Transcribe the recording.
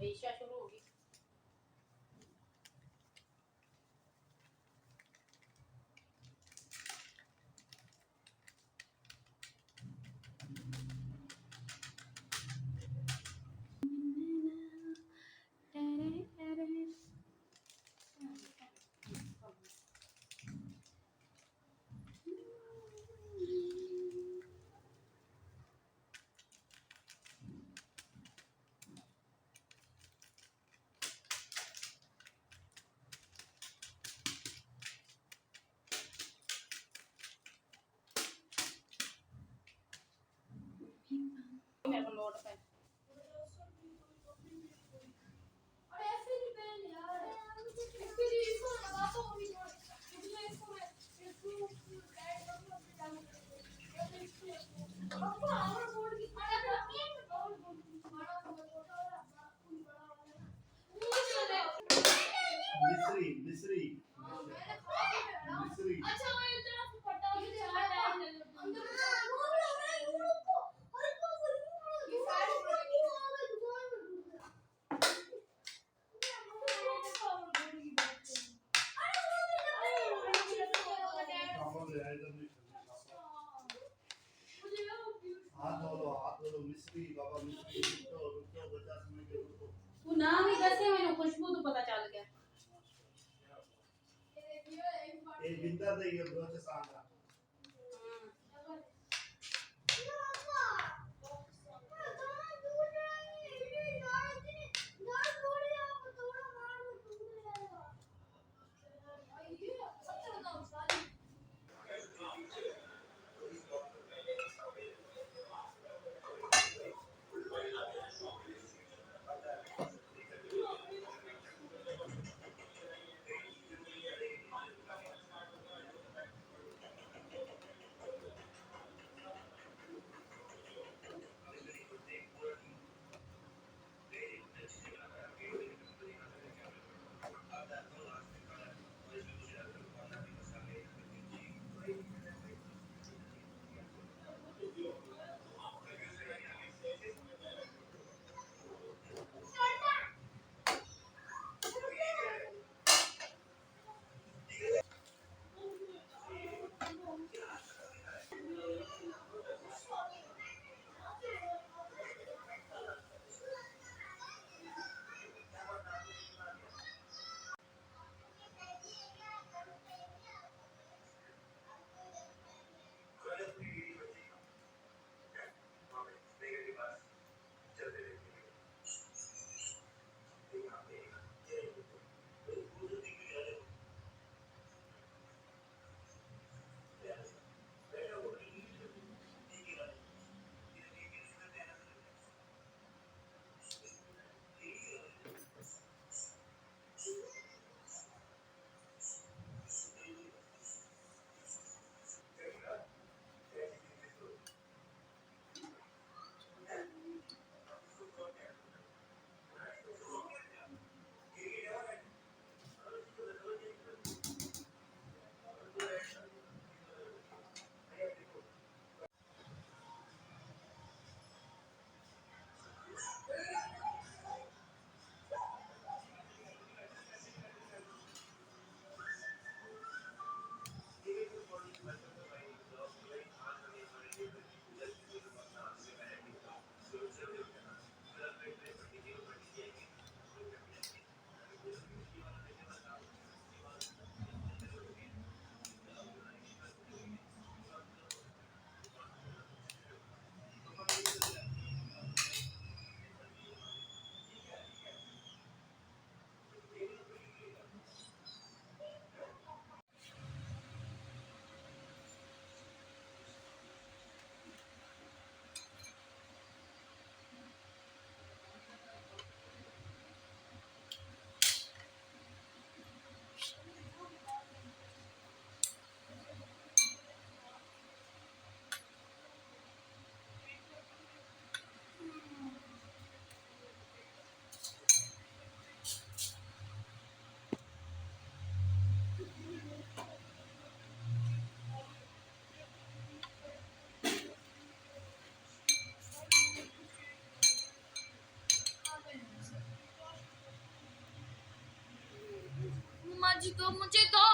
वेश्या शुरू होगी। मेरे को लोड पे अरे ऐसे नहीं पहन यार इसके लिए इसको लगाता हूं अभी मुझे इसको मैं इसको ऐड करूंगा फिर डालूंगा पापा और बोर्ड की खाना रखिए और बोर्ड की खाना तो छोटा वाला पूरी बड़ा वाला ना मिस्री मिस्री मैंने खाया मिस्री अच्छा वो इतना फटा के चार टाइम ले लो अंदर बोल रहा है इसको और इसको ये सारी प्रोडक्ट आ गए दुकान में हाथ धो मिस्री बाबा मिस्री रुको 50 मिनट रुको तू नाम ही दसे मैंने खुशबू तो पता चल गया ये विंटर दे ये बहुत सांगा तो मुझे दो